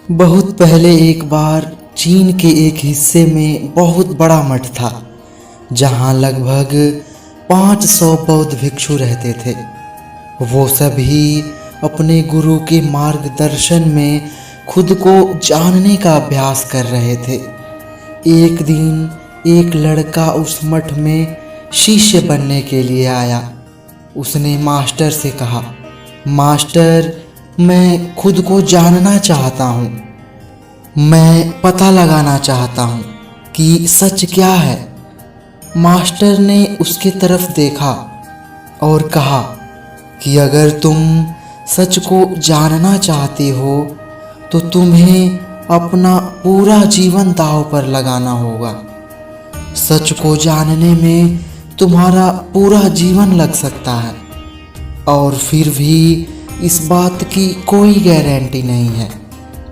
बहुत पहले एक बार चीन के एक हिस्से में बहुत बड़ा मठ था जहाँ लगभग 500 बौद्ध भिक्षु रहते थे। वो सभी अपने गुरु के मार्गदर्शन में खुद को जानने का अभ्यास कर रहे थे। एक दिन एक लड़का उस मठ में शिष्य बनने के लिए आया। उसने मास्टर से कहा, मास्टर, मैं खुद को जानना चाहता हूँ। मैं पता लगाना चाहता हूँ कि सच क्या है। मास्टर ने उसके तरफ देखा और कहा कि अगर तुम सच को जानना चाहते हो तो तुम्हें अपना पूरा जीवन दांव पर लगाना होगा। सच को जानने में तुम्हारा पूरा जीवन लग सकता है और फिर भी इस बात की कोई गारंटी नहीं है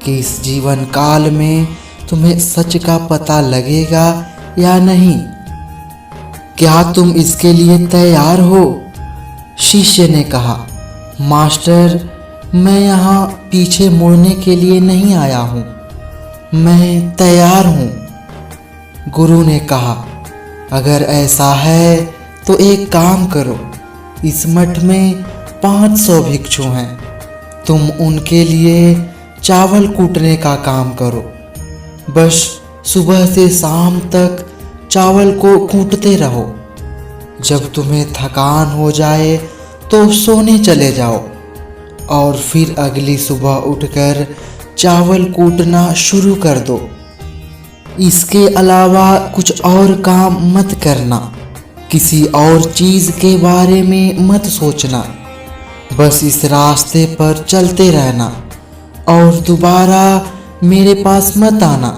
कि इस जीवन काल में तुम्हें सच का पता लगेगा या नहीं। क्या तुम इसके लिए तैयार हो? शिष्य ने कहा, मास्टर, मैं यहाँ पीछे मुड़ने के लिए नहीं आया हूँ, मैं तैयार हूँ। गुरु ने कहा, अगर ऐसा है तो एक काम करो, इस मठ में 500 भिक्षु हैं, तुम उनके लिए चावल कूटने का काम करो। बस सुबह से शाम तक चावल को कूटते रहो। जब तुम्हें थकान हो जाए तो सोने चले जाओ और फिर अगली सुबह उठकर चावल कूटना शुरू कर दो। इसके अलावा कुछ और काम मत करना, किसी और चीज़ के बारे में मत सोचना। बस इस रास्ते पर चलते रहना और दोबारा मेरे पास मत आना।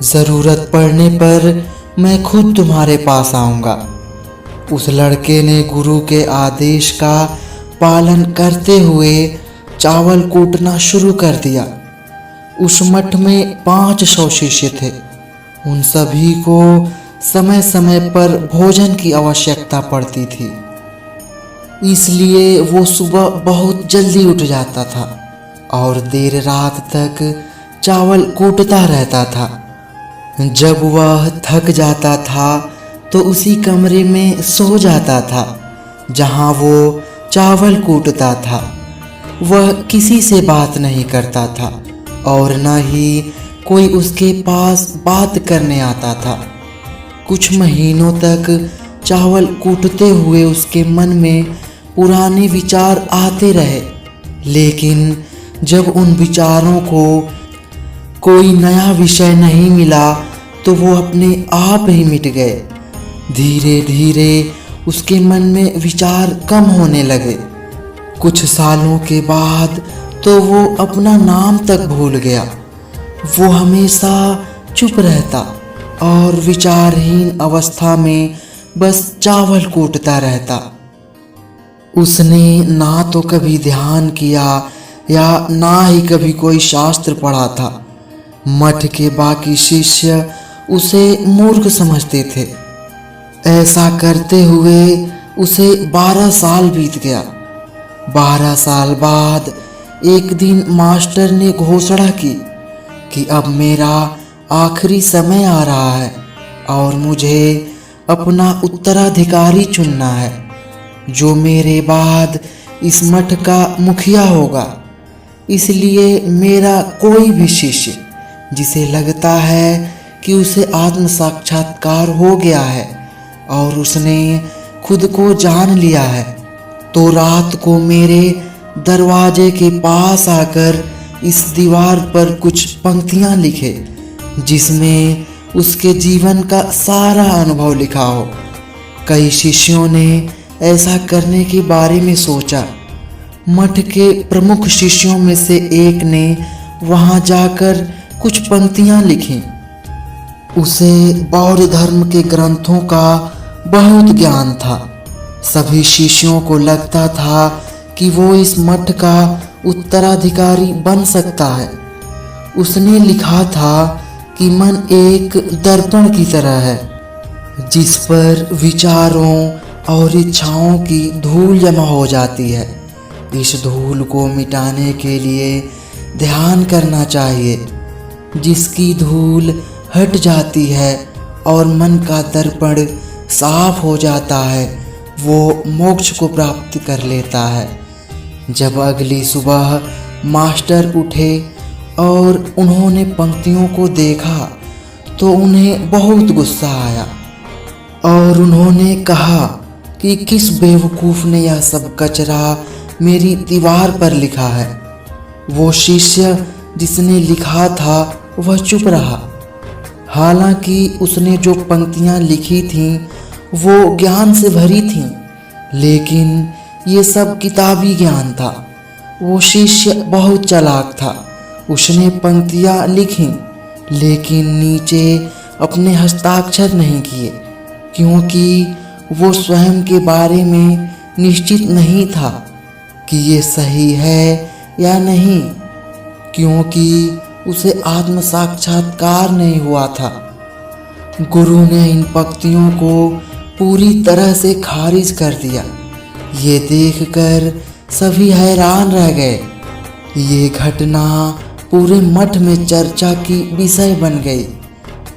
ज़रूरत पड़ने पर मैं खुद तुम्हारे पास आऊँगा। उस लड़के ने गुरु के आदेश का पालन करते हुए चावल कूटना शुरू कर दिया। उस मठ में 500 शिष्य थे। उन सभी को समय समय पर भोजन की आवश्यकता पड़ती थी, इसलिए वो सुबह बहुत जल्दी उठ जाता था और देर रात तक चावल कूटता रहता था। जब वह थक जाता था तो उसी कमरे में सो जाता था जहाँ वो चावल कूटता था। वह किसी से बात नहीं करता था और न ही कोई उसके पास बात करने आता था। कुछ महीनों तक चावल कूटते हुए उसके मन में पुराने विचार आते रहे, लेकिन जब उन विचारों को कोई नया विषय नहीं मिला तो वो अपने आप ही मिट गए। धीरे धीरे उसके मन में विचार कम होने लगे। कुछ सालों के बाद तो वो अपना नाम तक भूल गया। वो हमेशा चुप रहता और विचारहीन अवस्था में बस चावल कूटता रहता। उसने ना तो कभी ध्यान किया या ना ही कभी कोई शास्त्र पढ़ा था। मठ के बाकी शिष्य उसे मूर्ख समझते थे। ऐसा करते हुए उसे 12 साल बीत गया। 12 साल बाद एक दिन मास्टर ने घोषणा की कि अब मेरा आखिरी समय आ रहा है और मुझे अपना उत्तराधिकारी चुनना है, जो मेरे बाद इस मठ का मुखिया होगा। इसलिए मेरा कोई भी शिष्य जिसे लगता है कि उसे आत्म साक्षात्कार हो गया है और उसने खुद को जान लिया है, तो रात को मेरे दरवाजे के पास आकर इस दीवार पर कुछ पंक्तियाँ लिखे जिसमें उसके जीवन का सारा अनुभव लिखा हो। कई शिष्यों ने ऐसा करने के बारे में सोचा। मठ के प्रमुख शिष्यों में से एक ने वहां जाकर कुछ पंक्तियां लिखी। उसे बौद्ध धर्म के ग्रंथों का बहुत ज्ञान था। सभी शिष्यों को लगता था कि वो इस मठ का उत्तराधिकारी बन सकता है। उसने लिखा था कि मन एक दर्पण की तरह है जिस पर विचारों और इच्छाओं की धूल जमा हो जाती है। इस धूल को मिटाने के लिए ध्यान करना चाहिए। जिसकी धूल हट जाती है और मन का दर्पण साफ हो जाता है, वो मोक्ष को प्राप्त कर लेता है। जब अगली सुबह मास्टर उठे और उन्होंने पंक्तियों को देखा तो उन्हें बहुत गुस्सा आया और उन्होंने कहा कि किस बेवकूफ़ ने यह सब कचरा मेरी दीवार पर लिखा है। वो शिष्य जिसने लिखा था वह चुप रहा। हालांकि उसने जो पंक्तियां लिखी थीं वो ज्ञान से भरी थीं, लेकिन ये सब किताबी ज्ञान था। वो शिष्य बहुत चालाक था। उसने पंक्तियां लिखीं, लेकिन नीचे अपने हस्ताक्षर नहीं किए, क्योंकि वो स्वयं के बारे में निश्चित नहीं था कि ये सही है या नहीं, क्योंकि उसे आत्म साक्षात्कार नहीं हुआ था। गुरु ने इन पंक्तियों को पूरी तरह से खारिज कर दिया। ये देखकर सभी हैरान रह गए। ये घटना पूरे मठ में चर्चा की विषय बन गई।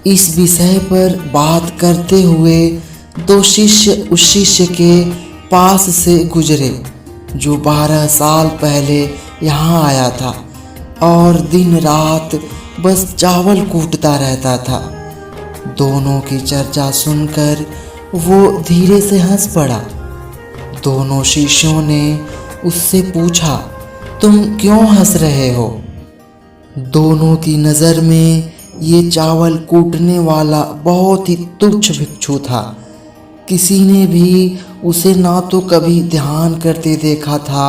इस विषय पर बात करते हुए दो शिष्य उस शिष्य के पास से गुजरे जो 12 साल पहले यहाँ आया था और दिन रात बस चावल कूटता रहता था। दोनों की चर्चा सुनकर वो धीरे से हंस पड़ा। दोनों शिष्यों ने उससे पूछा, तुम क्यों हंस रहे हो? दोनों की नज़र में ये चावल कूटने वाला बहुत ही तुच्छ भिक्षु था। किसी ने भी उसे ना तो कभी ध्यान करते देखा था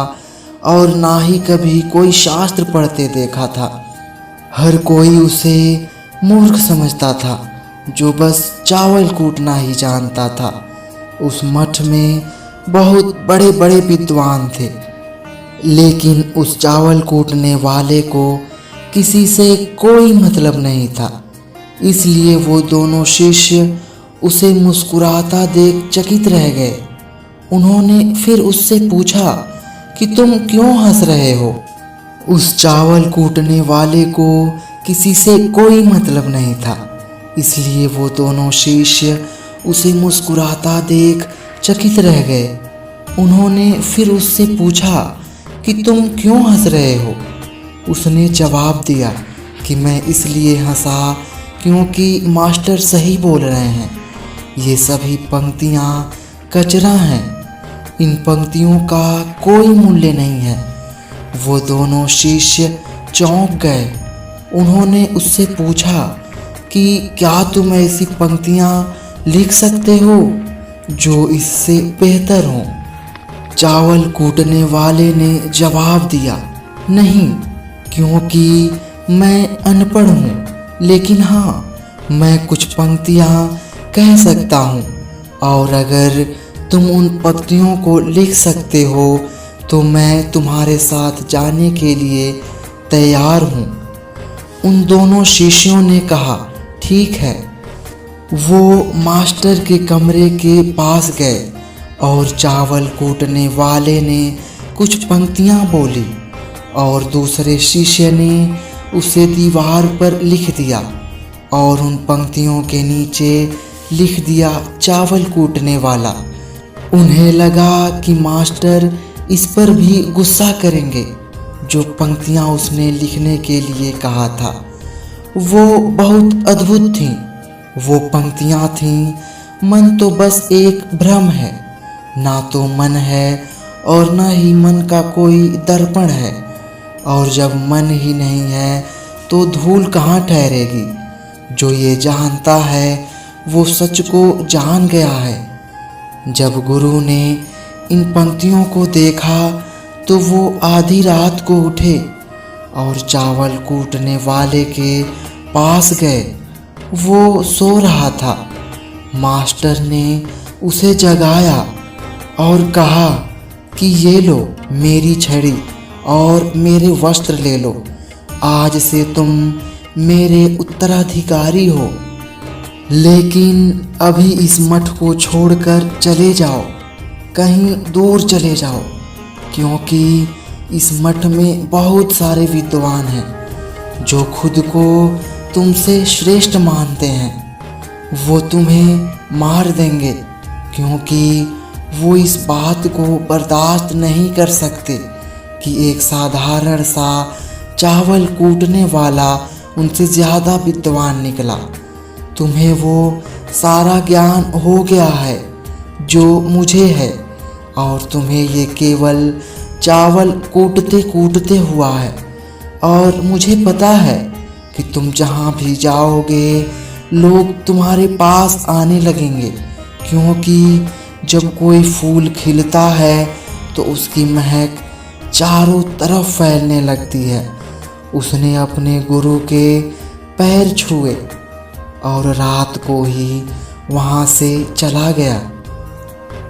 और ना ही कभी कोई शास्त्र पढ़ते देखा था। हर कोई उसे मूर्ख समझता था जो बस चावल कूटना ही जानता था। उस मठ में बहुत बड़े बड़े विद्वान थे, लेकिन उस चावल कूटने वाले को किसी से कोई मतलब नहीं था। इसलिए वो दोनों शिष्य उसे मुस्कुराता देख चकित रह गए। उन्होंने फिर उससे पूछा कि तुम क्यों हंस रहे हो? उस चावल कूटने वाले को किसी से कोई मतलब नहीं था, इसलिए वो दोनों शिष्य उसे मुस्कुराता देख चकित रह गए। उन्होंने फिर उससे पूछा कि तुम क्यों हंस रहे हो? उसने जवाब दिया कि मैं इसलिए हंसा क्योंकि मास्टर सही बोल रहे हैं। ये सभी पंक्तियाँ कचरा हैं। इन पंक्तियों का कोई मूल्य नहीं है। वो दोनों शिष्य चौंक गए। उन्होंने उससे पूछा कि क्या तुम ऐसी पंक्तियाँ लिख सकते हो जो इससे बेहतर हों? चावल कूटने वाले ने जवाब दिया, नहीं, क्योंकि मैं अनपढ़ हूँ, लेकिन हाँ, मैं कुछ पंक्तियाँ कह सकता हूँ और अगर तुम उन पंक्तियों को लिख सकते हो तो मैं तुम्हारे साथ जाने के लिए तैयार हूँ। उन दोनों शिष्यों ने कहा, ठीक है। वो मास्टर के कमरे के पास गए और चावल कूटने वाले ने कुछ पंक्तियाँ बोली और दूसरे शिष्य ने उसे दीवार पर लिख दिया और उन पंक्तियों के नीचे लिख दिया चावल कूटने वाला। उन्हें लगा कि मास्टर इस पर भी गुस्सा करेंगे जो पंक्तियाँ उसने लिखने के लिए कहा था। वो बहुत अद्भुत थीं। वो पंक्तियाँ थीं, मन तो बस एक भ्रम है, ना तो मन है और ना ही मन का कोई दर्पण है, और जब मन ही नहीं है तो धूल कहाँ ठहरेगी। जो ये जानता है वो सच को जान गया है। जब गुरु ने इन पंक्तियों को देखा तो वो आधी रात को उठे और चावल कूटने वाले के पास गए। वो सो रहा था। मास्टर ने उसे जगाया और कहा कि ये लो मेरी छड़ी और मेरे वस्त्र ले लो। आज से तुम मेरे उत्तराधिकारी हो, लेकिन अभी इस मठ को छोड़कर चले जाओ, कहीं दूर चले जाओ, क्योंकि इस मठ में बहुत सारे विद्वान हैं जो खुद को तुमसे श्रेष्ठ मानते हैं। वो तुम्हें मार देंगे क्योंकि वो इस बात को बर्दाश्त नहीं कर सकते कि एक साधारण सा चावल कूटने वाला उनसे ज़्यादा विद्वान निकला। तुम्हें वो सारा ज्ञान हो गया है जो मुझे है, और तुम्हें ये केवल चावल कूटते कूटते हुआ है। और मुझे पता है कि तुम जहाँ भी जाओगे लोग तुम्हारे पास आने लगेंगे, क्योंकि जब कोई फूल खिलता है तो उसकी महक चारों तरफ फैलने लगती है। उसने अपने गुरु के पैर छुए और रात को ही वहाँ से चला गया।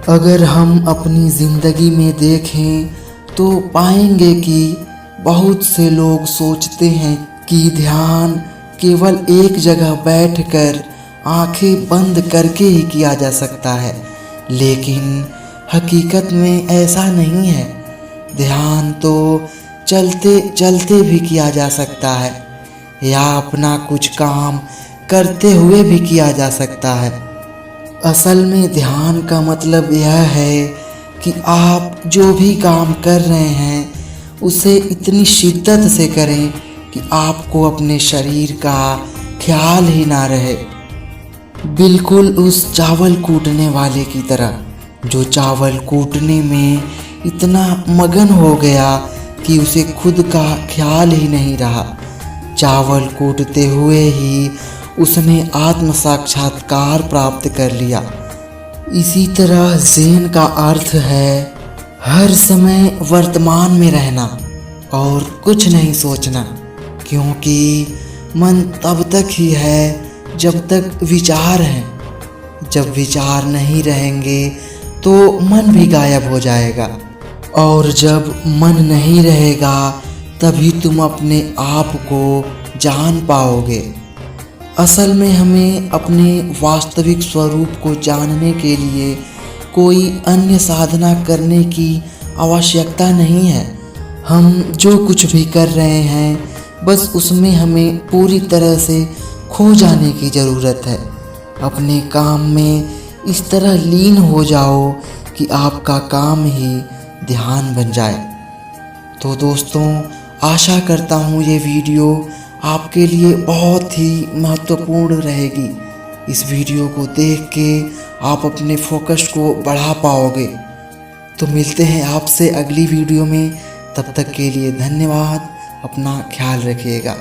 अगर हम अपनी ज़िंदगी में देखें तो पाएंगे कि बहुत से लोग सोचते हैं कि ध्यान केवल एक जगह बैठकर आंखें बंद करके ही किया जा सकता है, लेकिन हकीकत में ऐसा नहीं है। ध्यान तो चलते चलते भी किया जा सकता है या अपना कुछ काम करते हुए भी किया जा सकता है। असल में ध्यान का मतलब यह है कि आप जो भी काम कर रहे हैं उसे इतनी शिद्दत से करें कि आपको अपने शरीर का ख्याल ही ना रहे। बिल्कुल उस चावल कूटने वाले की तरह जो चावल कूटने में इतना मगन हो गया कि उसे खुद का ख्याल ही नहीं रहा। चावल कूटते हुए ही उसने आत्म साक्षात्कार प्राप्त कर लिया। इसी तरह ज़ेन का अर्थ है हर समय वर्तमान में रहना और कुछ नहीं सोचना, क्योंकि मन तब तक ही है जब तक विचार हैं। जब विचार नहीं रहेंगे तो मन भी गायब हो जाएगा, और जब मन नहीं रहेगा तभी तुम अपने आप को जान पाओगे। असल में हमें अपने वास्तविक स्वरूप को जानने के लिए कोई अन्य साधना करने की आवश्यकता नहीं है। हम जो कुछ भी कर रहे हैं बस उसमें हमें पूरी तरह से खो जाने की ज़रूरत है। अपने काम में इस तरह लीन हो जाओ कि आपका काम ही ध्यान बन जाए। तो दोस्तों, आशा करता हूँ ये वीडियो आपके लिए बहुत ही महत्वपूर्ण रहेगी। इस वीडियो को देख के आप अपने फोकस को बढ़ा पाओगे। तो मिलते हैं आपसे अगली वीडियो में। तब तक के लिए धन्यवाद। अपना ख्याल रखिएगा।